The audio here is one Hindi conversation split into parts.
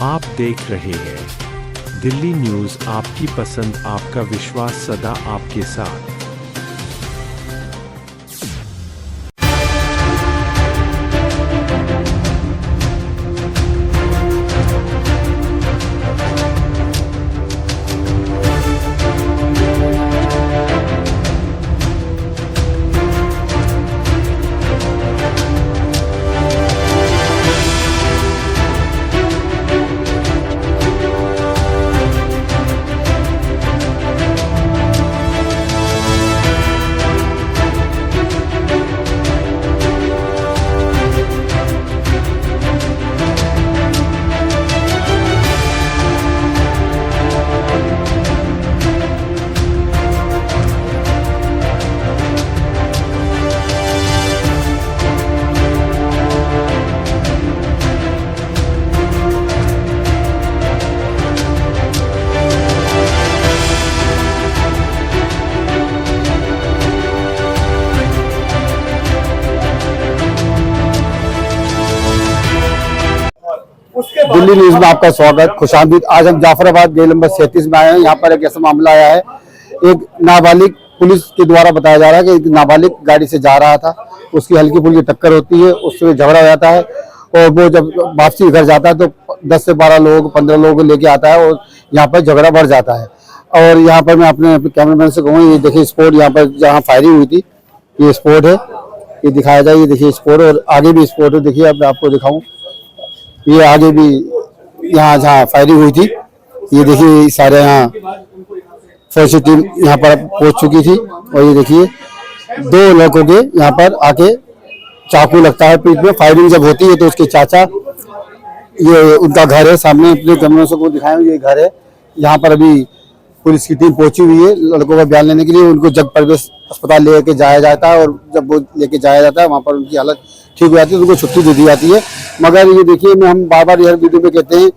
आप देख रहे हैं दिल्ली न्यूज़, आपकी पसंद, आपका विश्वास, सदा आपके साथ। दिल्ली न्यूज में आपका स्वागत, खुशामदीद। आज हम जाफराबाद जेल नंबर 37 में आए हैं। यहाँ पर एक ऐसा मामला आया है, एक नाबालिग, पुलिस के द्वारा बताया जा रहा है कि एक नाबालिग गाड़ी से जा रहा था, उसकी हल्की फुल्की टक्कर होती है, उससे झगड़ा हो जाता है और वो जब वापसी घर जाता है तो 10 से 12 लोग 15 लोग लेके आता है और यहाँ पर झगड़ा बढ़ जाता है। और यहाँ पर मैं अपने कैमरामैन से कहूँ, ये देखिए स्पॉट, यहाँ पर जहाँ फायरिंग हुई थी ये स्पॉट है, ये दिखाया जाए। ये देखिए स्पॉट, और आगे भी स्पॉट है, देखिए अब मैं आपको दिखाऊँ, ये आगे भी यहाँ जहाँ फायरिंग हुई थी, ये देखिए सारे यहाँ फौजी टीम यहाँ पर पहुंच चुकी थी। और ये देखिए 2 लड़कों के यहाँ पर आके चाकू लगता है पीठ में। फायरिंग जब होती है तो उसके चाचा, ये उनका घर है सामने, अपने कैमरों से को दिखाएं, ये घर है। यहाँ पर अभी पुलिस की टीम पहुंची हुई है लड़कों का बयान लेने के लिए। उनको जग प्रवेश अस्पताल लेके जाया जाता है और जब वो लेके जाया जाता है वहाँ पर उनकी हालत ठीक हो जाती है, उनको छुट्टी दे दी जाती है। मगर ये देखिए, हम बार बार यह वीडियो में कहते हैं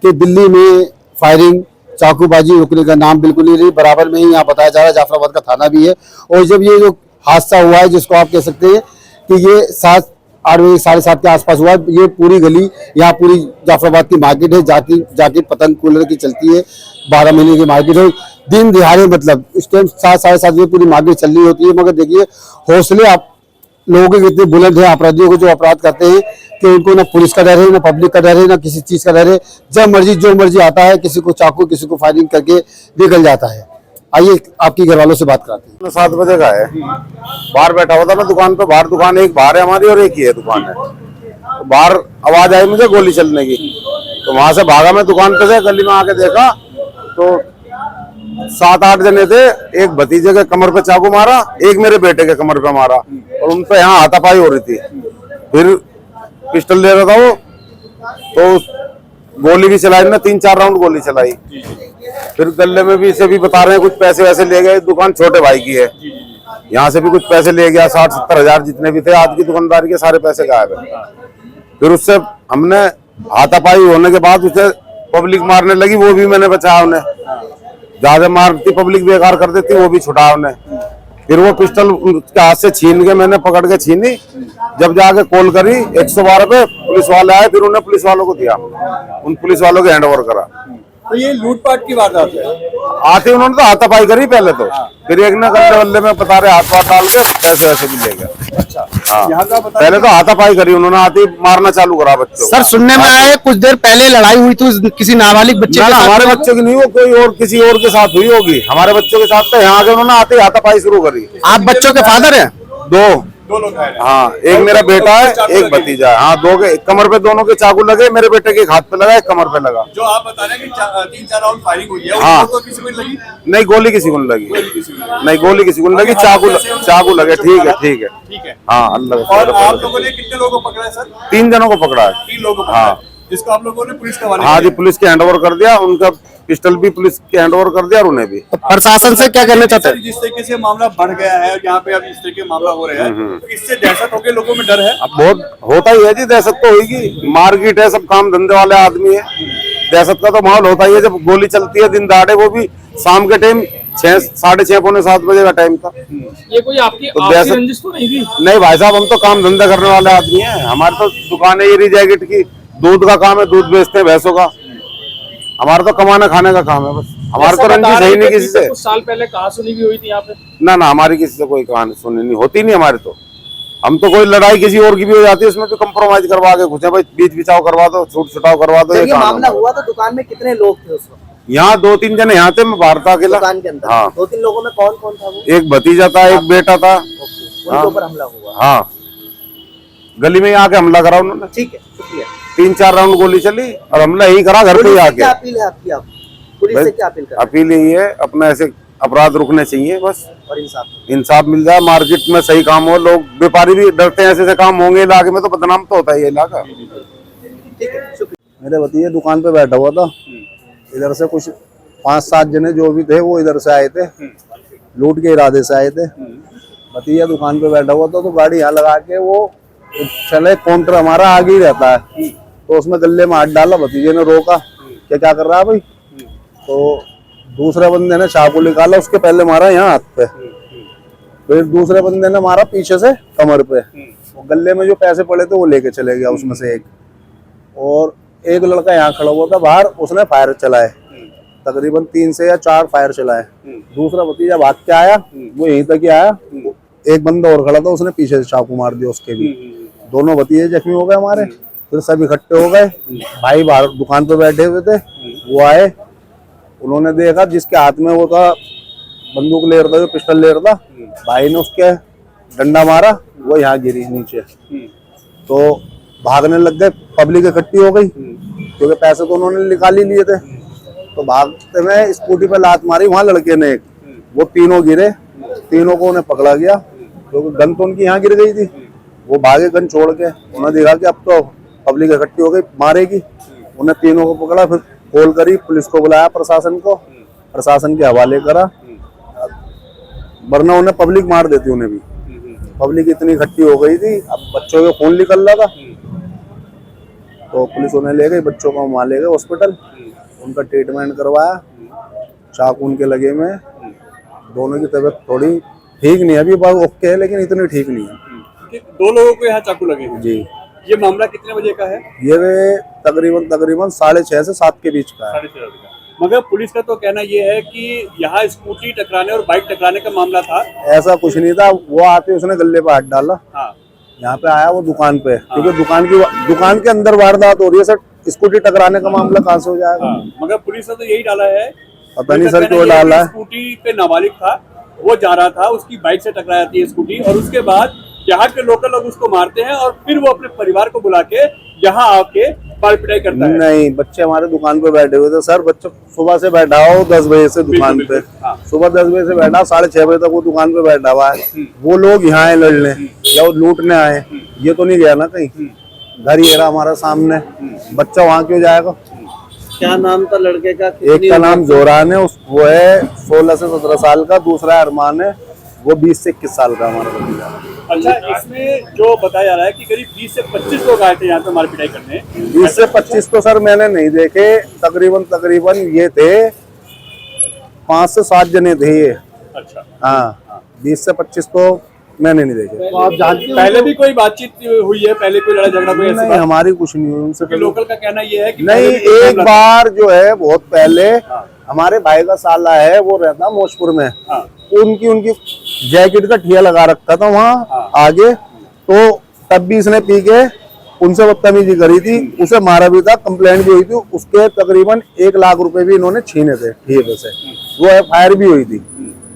कि दिल्ली में फायरिंग, चाकूबाजी रुकने का नाम बिल्कुल नहीं रही। बराबर में ही यहाँ बताया जा रहा है जाफराबाद का थाना भी है। और जब ये जो हादसा हुआ है, जिसको आप कह सकते हैं कि ये 7-8 बजे 7:30 के आसपास हुआ, ये पूरी गली, यहाँ पूरी जाफराबाद की मार्केट है, जाकिर पतंग कूलर की चलती है, 12 महीने की मार्केट है। दिन दिहाड़े मतलब इस टाइम 7-7:30 बजे पूरी मार्केट चल रही होती है। मगर देखिए हौसले आप लोगों के कितने बुलंद हैं, अपराधियों को जो अपराध करते हैं कि उनको ना पुलिस का डर है, ना पब्लिक का डर है, ना किसी चीज का डर है। जब मर्जी जो मर्जी आता है, किसी को चाकू, किसी को फायरिंग करके निकल जाता है। आइए आपकी घर वालों से बात कराते हैं। 7 बजे का है, बाहर बैठा हुआ था मैं दुकान पे। बाहर दुकान एक बाहर है हमारी और एक ही है दुकान है। तो बाहर आवाज आई मुझे गोली चलने की, तो वहां से भागा मैं दुकान पे से। गली में आके देखा तो 7-8 जने थे। एक भतीजे के कमर पे चाकू मारा, एक मेरे बेटे के कमर पे मारा और उन पे यहाँ हाथापाई हो रही थी। फिर पिस्टल ले रहा था वो, तो गोली भी चलाई ना, 3-4 राउंड गोली चलाई। फिर गले में भी इसे भी बता रहे हैं कुछ पैसे वैसे ले गए। दुकान छोटे भाई की है, यहाँ से भी कुछ पैसे ले गया, 60-70 हजार जितने भी थे आज की दुकानदारी के सारे पैसे गायब है। फिर उससे हमने हाथापाई होने के बाद उसे पब्लिक मारने लगी, वो भी मैंने बचाया उन्हें। ज्यादा मारती पब्लिक बेकार कर देती, वो भी छुटाया उन्हें। फिर वो पिस्टल उसके हाथ से छीन के मैंने पकड़ के छीनी। जब जाके कॉल करी 112 पे, पुलिस वाले आए, फिर उन्हें पुलिस वालों को दिया, उन पुलिस वालों को हैंडओवर करा। तो ये लूटपाट की वारदात है। आते उन्होंने तो हाथापाई करी पहले तो, फिर एक ने गले वल्ले में बता रहे हाथ वाथ डाल के पैसे वैसे भी ले गए। अच्छा, हाँ, यहाँ का बता पहले तो हाथापाई करी उन्होंने, आते ही मारना चालू करा बच्चों। सर सुनने में आया है कुछ देर पहले लड़ाई हुई थी किसी नाबालिग बच्चे के साथ। हमारे बच्चों की नहीं, वो कोई और किसी और के साथ हुई होगी। हमारे बच्चों के साथ तो यहाँ आके उन्होंने आते ही हाथापाई शुरू करी। आप बच्चों के फादर हैं? 2 लोग हैं। हाँ, एक मेरा बेटा है, एक भतीजा है। हाँ, 2 के कमर पे दोनों के चाकू लगे, मेरे बेटे के हाथ पे लगा, एक कमर पे लगा। जो आप बता रहे हैं कि 3-4 राउंड फायरिंग हुई है, हाँ, तो किसी को लगी नहीं, गोली किसी को नहीं लगी, नहीं गोली किसी को नहीं लगी, चाकू लगे। ठीक है। हाँ, अल्लाह। और आप लोगों ने कितने लोगों को पकड़ा है सर? 3 जनों को पकड़ा है। 3 लोगों को, हाँ, जिसको आप लोगों ने पुलिस का हाँ जी, पुलिस के हैंडओवर कर दिया। उनका पिस्टल भी पुलिस के हैंडओवर कर दिया और उन्हें भी। तो प्रशासन से क्या कहना चाहते हैं? जिस तरीके से मामला बढ़ गया है, यहाँ पे अब इस तरह के मामला हो रहे हैं, तो इससे दहशत होकर लोगों में डर है। अब बहुत होता ही है जी, दहशत तो होगी। मार्केट है, सब काम धंधे वाले आदमी है, दहशत का तो माहौल होता ही है। जब गोली चलती है दिन दहाड़े, वो भी शाम के टाइम 6-6:30 पौने 7 बजे का टाइम था। ये कोई आपकी तो रंजिश तो नहीं थी? नहीं भाई साहब, हम तो काम धंधा करने वाले आदमी हैं। हमारी तो दुकान है ये जैकेट की, दूध का काम है, दूध बेचते हैं भैंसों का। हमारा तो कमाना खाने का काम है बस, हमारा तो रंजिश है ही नहीं किसी से। कुछ साल पहले कहा सुनी भी हुई थी यहाँ पे। ना ना, हमारी किसी से कोई कहानी सुनी नहीं होती, नहीं हमारी तो। हम तो कोई लड़ाई किसी और की भी हो जाती है उसमें तो कंप्रोमाइज करवा के घुसे, भाई बीच बिचाव करवा दो, छूट छुटाव करवा दो। जब ये मामला हुआ तो दुकान में कितने लोग थे उस वक्त? यहाँ 2-3 जने यहाँ थे, मैं बाहर था अकेला। दुकान के अंदर हाँ। 2-3 लोगों में कौन कौन था वो? एक भतीजा था, एक बेटा था। उनके ऊपर हमला हुआ। हाँ, गली में आके हमला करा उन्होंने। ठीक है, शुक्रिया। 3-4 राउंड गोली चली और हमला यही करा घर पे पुलिस से आके। क्या अपील है आपकी? आप पुलिस से क्या अपील कर रहे हैं? अपील यही है, अपना ऐसे अपराध रुकने चाहिए बस, और इंसाफ। इंसाफ मिल जाए, मार्केट में सही काम हो। लोग व्यापारी भी डरते हैं, ऐसे ऐसे काम होंगे इलाके में तो बदनाम तो होता है ये इलाका। ठीक है, शुक्रिया। मेरे भतीजे दुकान पे बैठा हुआ था, इधर से कुछ 5-7 जने जो भी थे वो इधर से आए थे, लूट के इरादे से आए थे। भतीजा दुकान पे बैठा हुआ था तो गाड़ी यहाँ लगा के वो चले, काउंटर हमारा आगे ही रहता है, तो उसमें गले में हाथ डाला। भतीजे ने रोका, क्या कर रहा है भाई? तो दूसरे बंदे ने चाकू निकाला, उसके पहले मारा यहाँ हाथ पे, फिर दूसरे बंदे ने मारा पीछे से कमर पे। वो गले में जो पैसे पड़े थे वो लेके चले गया उसमें से एक, और एक लड़का यहाँ खड़ा हुआ था बाहर, उसने फायर चलाए, तकरीबन 3 से या 4 फायर चलाए। दूसरा भतीजा भाग के आया, वो यहीं तक ही आया। एक बंदा और खड़ा था, उसने पीछे से चाकू मार दिया उसके भी। दोनों भतीजे जख्मी हो गए हमारे। फिर सब इकट्ठे हो गए, भाई बाहर दुकान पे बैठे हुए थे, वो आए, उन्होंने देखा जिसके हाथ में वो था बंदूक ले रहा था, जो पिस्टल ले रहा था, भाई ने उसके डंडा मारा, वो यहाँ गिरी नीचे। तो भागने लग गए, पब्लिक इकट्ठी हो गई क्योंकि पैसे तो उन्होंने निकाल ही लिए थे। तो भागते में स्कूटी पे लात मारी वहां लड़के ने एक, वो तीनों गिरे, तीनों को उन्हें पकड़ा गया क्योंकि गन तो उनकी यहाँ गिर गई थी। वो भागे गन छोड़ के, उन्होंने देखा कि अब तो पब्लिक इकट्ठी हो गई मारेगी, उन्हें तीनों को पकड़ा, फिर कॉल करी, पुलिस को बुलाया, प्रशासन को, प्रशासन के हवाले करा, वरना उन्हें पब्लिक मार देती उन्हें भी। पब्लिक इतनी इकट्ठी हो गई थी, अब बच्चों के खून निकल रहा था, तो पुलिस उन्हें ले गई, बच्चों को वहाँ ले गए हॉस्पिटल, उनका ट्रीटमेंट करवाया, चाकू उनके लगे में। दोनों की तबीयत थोड़ी ठीक नहीं है अभी, बात ओके है लेकिन इतनी ठीक नहीं है। 2 लोगों को यहाँ चाकू लगे हैं। जी। ये मामला कितने बजे का है? ये तकरीबन 6:30 से 7 के बीच का है। 6:30 का। मगर पुलिस का तो कहना ये है कि यहाँ स्कूटी टकराने और बाइक टकराने का मामला था। ऐसा कुछ नहीं था, वो आते उसने गले पे हाथ डाला। हाँ। यहाँ पे आया वो दुकान पे, क्योंकि दुकान के अंदर वारदात हो रही है सर, स्कूटी टकराने का मामला कहाँ से हो जाएगा? हाँ। मगर पुलिस ने तो यही डाला है, पता नहीं सर क्यों डाला है। स्कूटी पे नाबालिग था, वो जा रहा था, उसकी बाइक से टकरा जाती है स्कूटी, और उसके बाद यहाँ के लोकल लोग उसको मारते हैं और फिर वो अपने परिवार को बुला के यहाँ आके मार पिटाई करता है। नहीं, बच्चे हमारे दुकान पे बैठे हुए थे सर, बच्चे सुबह से बैठा हो 10 बजे से दुकान पे, सुबह 10 बजे से बैठा, 6:30 बजे तक वो दुकान पे बैठा हुआ है। वो लोग यहाँ आए लड़ने या वो लूटने आए, ये तो नहीं गया ना कहीं, घर ही रहा हमारा सामने, बच्चा वहाँ क्यों जाएगा? क्या नाम था लड़के का? एक का नाम जोरान है, वो है 16 से 17 साल का, दूसरा अरमान है, वो 20 से 21 साल का हमारा भतीजा। अच्छा, इसमें जो बताया जा रहा है कि करीब 20 से 25 लोग आए थे यहाँ पे मार पिटाई करने। 20 से 25 तो सर मैंने नहीं देखे, तकरीबन ये थे 5 से 7 जने थे ये। अच्छा। हाँ, 20 से 25 तो मैंने नहीं देखे। तो आप जानते हो पहले भी कोई बातचीत हुई है? पहले कोई लड़ाई झगड़ा कोई ऐसी नहीं, बात? हमारी कुछ नहीं हुई उनसे। लोकल का कहना ये है कि नहीं, पहले भी एक बार जो है बहुत पहले हमारे भाई का साला है, वो रहता मोजपुर में, उनकी जैकेट का ठिया लगा रखा था वहाँ आगे, तो तब भी इसने पी के उनसे बदतमीजी करी थी, उसे मारा भी था, कंप्लेंट भी हुई थी, उसके तकरीबन 1 लाख रुपए भी इन्होंने छीने थे ठिए पे से, वो FIR भी हुई थी।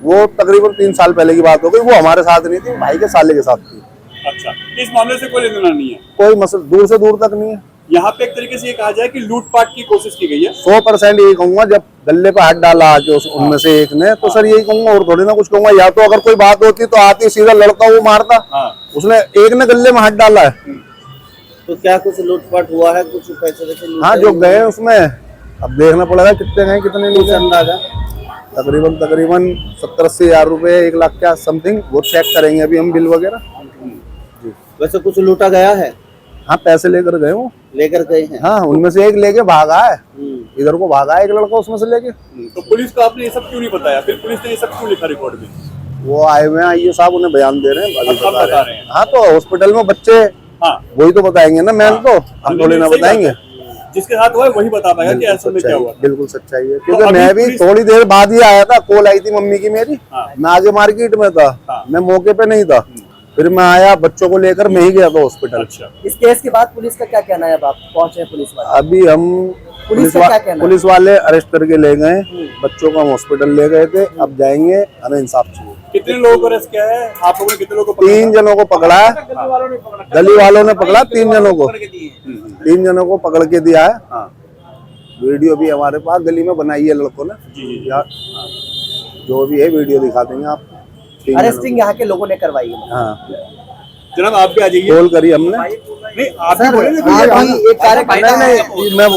वो तकरीबन 3 साल पहले की बात हो गई, वो हमारे साथ नहीं थी, भाई के साले के साथ थी। अच्छा, इस मामले से कोई लेना नहीं है? कोई मसला दूर से दूर तक नहीं है। यहाँ पे एक तरीके से ये कहा जाए कि लूटपाट की कोशिश की गई है। 100% यही कहूंगा, जब गले पे हाथ डाला आके उनमें से एक ने, तो सर यही कहूंगा और थोड़ी ना कुछ कहूंगा। या तो अगर कोई बात होती तो आती सीधा लड़का वो मारता, उसने एक ने गले में हाथ डाला है। तो क्या कुछ लूटपाट हुआ है? कुछ पैसे वैसे? हाँ, जो गए उसमें अब देखना पड़ेगा कितने गए कितने नहीं। अंदाजा तकरीबन 70-80 हजार रुपए, 1 लाख क्या समथिंग, वो चेक करेंगे अभी हम बिल वगैरह। वैसे कुछ लूटा गया है? हाँ, पैसे लेकर गए वो, लेकर गए हैं। हाँ, उनमें से एक लेके भागा है, इधर को भागा है एक लड़का उसमें से लेके। तो पुलिस को आपने ये सब क्यों नहीं बताया? फिर पुलिस ने ये सब क्यों लिखा रिकॉर्ड में? वो आए हुए हैं IO साहब, उन्हें बयान दे रहे हैं, अभी अब बता रहे हैं। हाँ, तो हॉस्पिटल में बच्चे वही तो बताएंगे ना, मैन तो हम थोड़ी ना बताएंगे। जिसके साथ हुआ है वही बता पाएगा कि असल में क्या हुआ। बिल्कुल सच्चाई है, क्योंकि अभी मैं भी पुलिस- थोड़ी देर बाद ही आया था, कॉल आई थी मम्मी की मेरी। हाँ। मैं आगे मार्केट में था, हाँ। मैं मौके पे नहीं था, फिर मैं आया, बच्चों को लेकर मैं ही गया था हॉस्पिटल। अच्छा, इस केस के बाद पुलिस का क्या कहना है? अब आप पहुंचे पुलिस वाले? अभी हम पुलिस का क्या कहना है? पुलिस वाले अरेस्ट करके ले गए, बच्चों को हम हॉस्पिटल ले गए थे, अब जाएंगे, हमें इंसाफ चाहिए। कितने लोगों को अरेस्ट किया है आप लोगों ने? कितने लोगों को 3 जनों को पकड़ा है, गली वालों ने पकड़ा 3 जनों को, 3 जनों को पकड़ के दिया है। हाँ। वीडियो भी हमारे पास गली में बनाई है लड़कों ने, यार जो भी है वीडियो दिखा देंगे आप। 3 जनों अरेस्टिंग यहाँ के लोगों ने करवाई है। को। हाँ, जनाब आप भी आ जाइए। कॉल करी हमने, नहीं आप भी सर, बोले ना, आप भी एक कार्यकर्ता नहीं मैं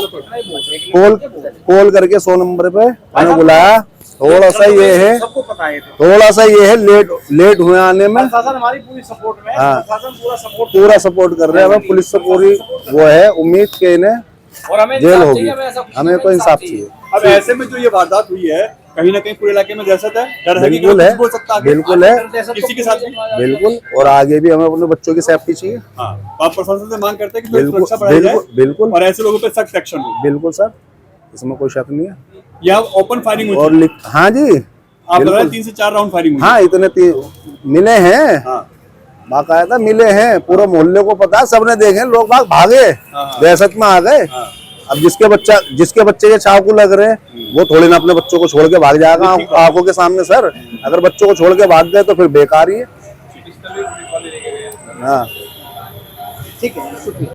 कॉल करके 100 नंबर पे मैंने बुलाया। थोड़ा सा ये है, सबको पता है, थोड़ा सा ये है लेट हुए आने में। प्रशासन हमारी पूरी सपोर्ट में है। हाँ। प्रशासन पूरा सपोर्ट कर रहे हैं, हमें पुलिस से पूरी वो है उम्मीद के इन्हें और हमें जेल इंसाफ होगी, चाहिए, हमें ऐसा कुछ हमें नहीं, तो इंसाफ चाहिए। अब ऐसे में जो ये वारदात हुई है, कहीं ना कहीं पूरे इलाके में दहशत है, डर है कि बिल्कुल कोई है, कुछ बोल सकता है, बिल्कुल है, किसी के साथ भी। बिल्कुल। और आगे भी हमें अपने बच्चों की सेफ्टी चाहिए। हाँ, तो आप प्रशासन से मांग करते हैं कि थोड़ी बिल्कुल सुरक्षा बढ़ाई जाए बिल्कुल और ऐसे लोगों पे सख्त एक्शन हो। बिल्कुल सर, इसमें कोई शक नहीं है। यहाँ ओपन फायरिंग और हुई थी। हाँ जी, आप बता रहे बिल्कुल। 3 से 4 राउंड फायरिंग हुई। हाँ, इतने मिले हैं, हाँ। बाकायदा मिले हैं, पूरे मोहल्ले को पता है, सबने देखे, लोग बाग भागे, दहशत में आ गए। अब जिसके बच्चे के चाकू लग रहे हैं वो थोड़ी ना अपने बच्चों को छोड़ के भाग जाएगा आंखों के सामने। सर अगर बच्चों को छोड़ के भाग गए तो फिर बेकार ही है। हाँ ठीक है, शुक्रिया।